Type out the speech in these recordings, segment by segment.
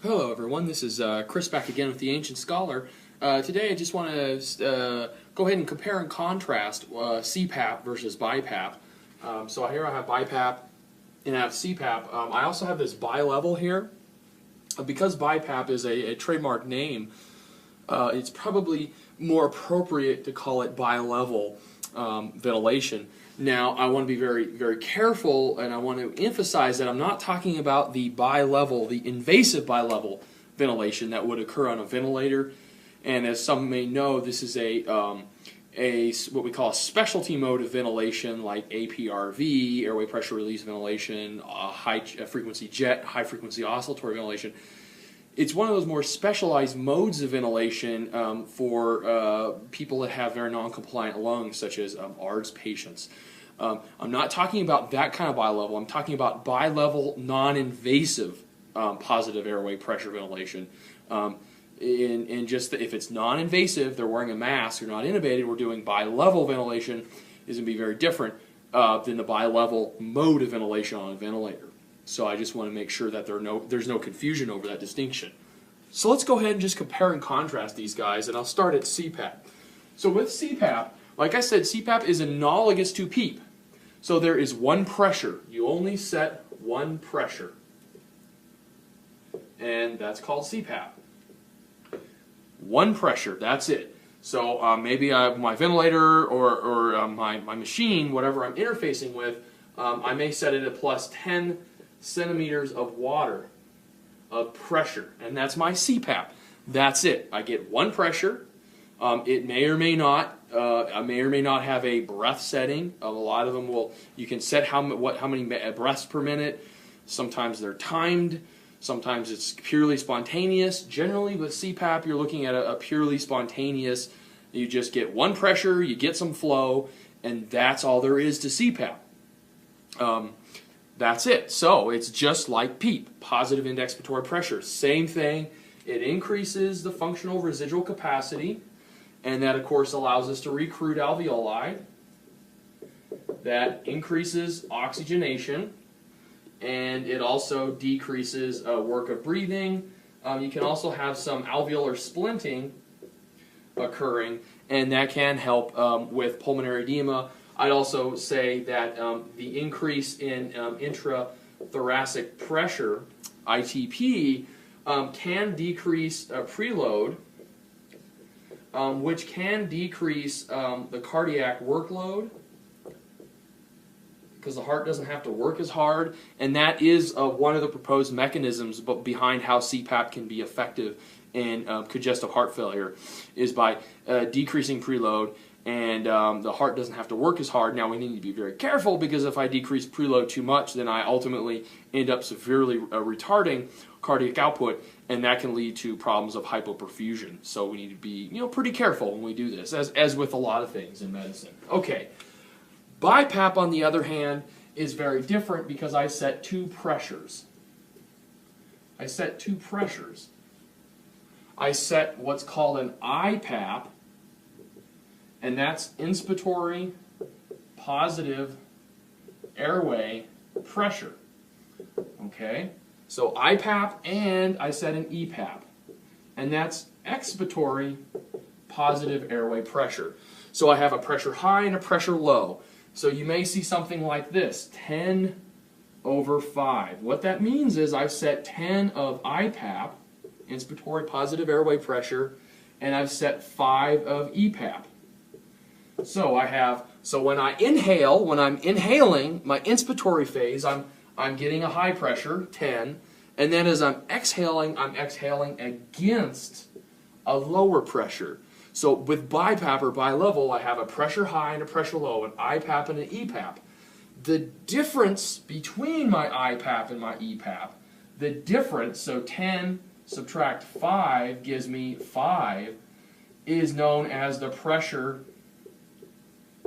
Hello everyone, this is Chris back again with the Ancient Scholar. Today I just want to go ahead and compare and contrast Cpap versus BIPAP. So here I have BIPAP and I have Cpap. I also have this bi-level here. Because BIPAP is a trademark name, it's probably more appropriate to call it bi-level ventilation. Now, I want to be very, very careful, and I want to emphasize that I'm not talking about the bi-level, the invasive bi-level ventilation that would occur on a ventilator. And as some may know, this is what we call a specialty mode of ventilation, like APRV, airway pressure release ventilation, high frequency jet, high frequency oscillatory ventilation. It's one of those more specialized modes of ventilation for people that have very non-compliant lungs, such as ARDS patients. I'm not talking about that kind of bi-level. I'm talking about bi-level, non-invasive positive airway pressure ventilation. In just if it's non-invasive, they're wearing a mask, they're not intubated, we're doing bi-level ventilation, is going to be very different than the bi-level mode of ventilation on a ventilator. So I just want to make sure that there's no confusion over that distinction. So let's go ahead and just compare and contrast these guys, and I'll start at Cpap. So with Cpap, like I said, Cpap is analogous to PEEP. So there is one pressure. You only set one pressure. And that's called Cpap. One pressure, that's it. So maybe my ventilator or my machine, whatever I'm interfacing with, I may set it at plus 10 centimeters of water of pressure, and that's my Cpap. That's it. I get one pressure. It may or may not. I may or may not have a breath setting. A lot of them will. You can set how many breaths per minute. Sometimes they're timed. Sometimes it's purely spontaneous. Generally, with Cpap, you're looking at a purely spontaneous. You just get one pressure. You get some flow, and that's all there is to Cpap. That's it. So it's just like PEEP, positive index expiratory pressure. Same thing. It increases the functional residual capacity, and that, of course, allows us to recruit alveoli. That increases oxygenation, and it also decreases work of breathing. You can also have some alveolar splinting occurring, and that can help with pulmonary edema. I'd also say that the increase in intrathoracic pressure, ITP, can decrease preload, which can decrease the cardiac workload, because the heart doesn't have to work as hard, and that is one of the proposed mechanisms behind how Cpap can be effective in congestive heart failure, is by decreasing preload, and the heart doesn't have to work as hard. Now we need to be very careful, because if I decrease preload too much, then I ultimately end up severely retarding cardiac output, and that can lead to problems of hypoperfusion. So we need to be pretty careful when we do this, as with a lot of things in medicine. Okay. BiPAP, on the other hand, is very different because I set two pressures. I set what's called an IPAP, and that's inspiratory positive airway pressure. Okay? So IPAP, and I set an EPAP, and that's expiratory positive airway pressure. So I have a pressure high and a pressure low. So you may see something like this, 10/5. What that means is I've set 10 of IPAP, inspiratory positive airway pressure, and I've set 5 of EPAP. So when I inhale, when I'm inhaling my inspiratory phase, I'm getting a high pressure, 10, and then as I'm exhaling against a lower pressure. So with BiPAP or bi-level, I have a pressure high and a pressure low, an IPAP and an EPAP. The difference between my IPAP and my EPAP, the difference, so 10 subtract 5 gives me 5, is known as the pressure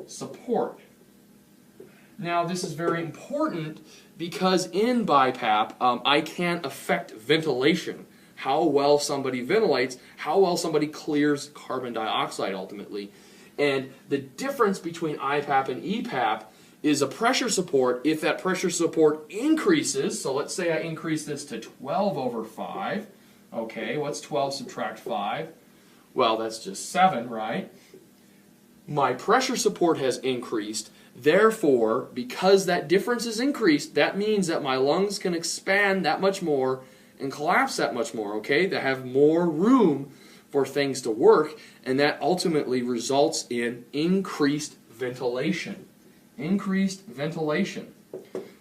support. Now this is very important because in BiPAP, I can't affect ventilation. How well somebody ventilates, how well somebody clears carbon dioxide ultimately. And the difference between IPAP and EPAP is a pressure support. If that pressure support increases, so let's say I increase this to 12/5, Okay, what's 12 subtract 5? Well, that's just 7, right? My pressure support has increased. Therefore, because that difference is increased, that means that my lungs can expand that much more and collapse that much more, okay? They have more room for things to work, and that ultimately results in increased ventilation. Increased ventilation.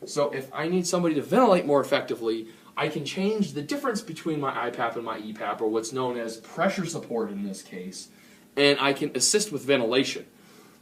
So if I need somebody to ventilate more effectively, I can change the difference between my IPAP and my EPAP, or what's known as pressure support in this case, and I can assist with ventilation.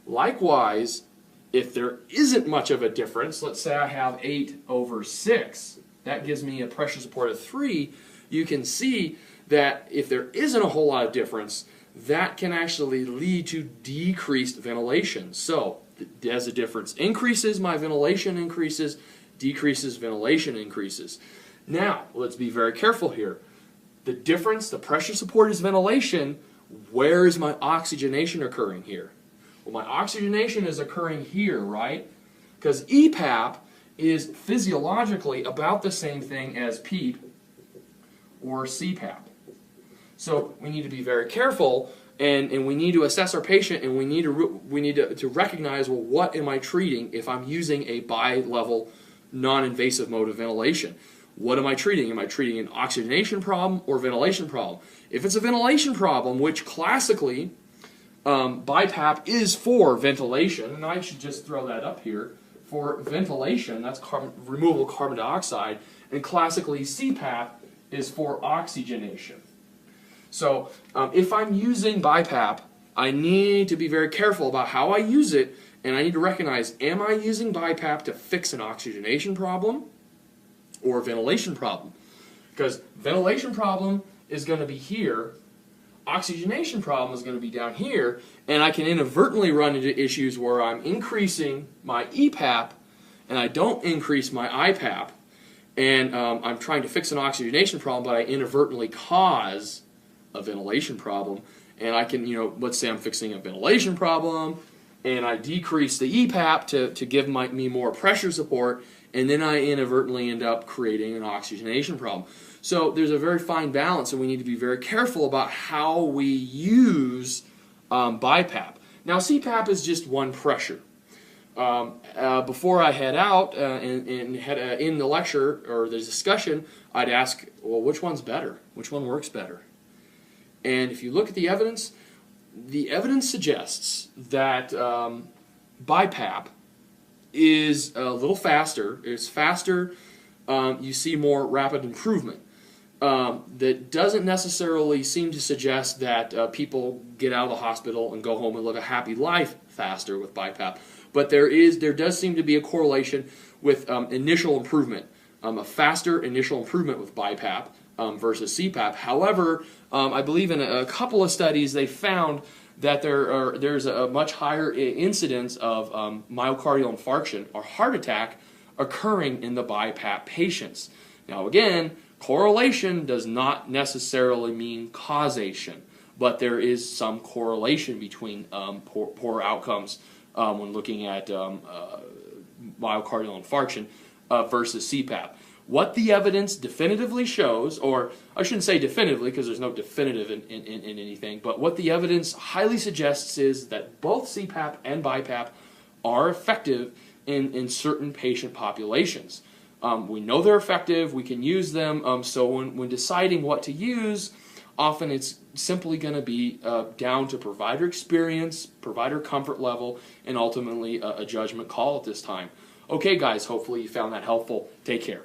Likewise, if there isn't much of a difference, let's say I have 8/6, that gives me a pressure support of 3, you can see that if there isn't a whole lot of difference, that can actually lead to decreased ventilation. So, as the difference increases, my ventilation increases, decreases, ventilation increases. Now, let's be very careful here. The difference, the pressure support is ventilation. Where is my oxygenation occurring here? Well, my oxygenation is occurring here, right? Because EPAP is physiologically about the same thing as PEEP or Cpap. So we need to be very careful, and we need to assess our patient, and we need to recognize, well, what am I treating if I'm using a bi-level non-invasive mode of ventilation? What am I treating? Am I treating an oxygenation problem or ventilation problem? If it's a ventilation problem, which classically BiPAP is for ventilation, and I should just throw that up here, for ventilation, that's removal of carbon dioxide, and classically Cpap is for oxygenation. So if I'm using BiPAP, I need to be very careful about how I use it, and I need to recognize, am I using BiPAP to fix an oxygenation problem or a ventilation problem? Because ventilation problem is going to be here, oxygenation problem is going to be down here, and I can inadvertently run into issues where I'm increasing my EPAP and I don't increase my IPAP, and I'm trying to fix an oxygenation problem, but I inadvertently cause a ventilation problem. And I can, let's say I'm fixing a ventilation problem, and I decrease the EPAP to give me more pressure support, and then I inadvertently end up creating an oxygenation problem. So there's a very fine balance, and we need to be very careful about how we use BiPAP. Now, Cpap is just one pressure. Before I head out in the lecture or the discussion, I'd ask, well, which one's better? Which one works better? And if you look at the evidence suggests that BiPAP is a little faster. It's faster. You see more rapid improvement. That doesn't necessarily seem to suggest that people get out of the hospital and go home and live a happy life faster with BiPAP. But there does seem to be a correlation with initial improvement, a faster initial improvement with BiPAP versus Cpap. However, I believe in a couple of studies they found that there's a much higher incidence of myocardial infarction or heart attack occurring in the BiPAP patients. Now again, correlation does not necessarily mean causation, but there is some correlation between poor outcomes when looking at myocardial infarction versus Cpap. What the evidence definitively shows, or I shouldn't say definitively because there's no definitive in anything, but what the evidence highly suggests is that both Cpap and BiPAP are effective in certain patient populations. We know they're effective, we can use them, so when deciding what to use, often it's simply going to be down to provider experience, provider comfort level, and ultimately a judgment call at this time. Okay guys, hopefully you found that helpful. Take care.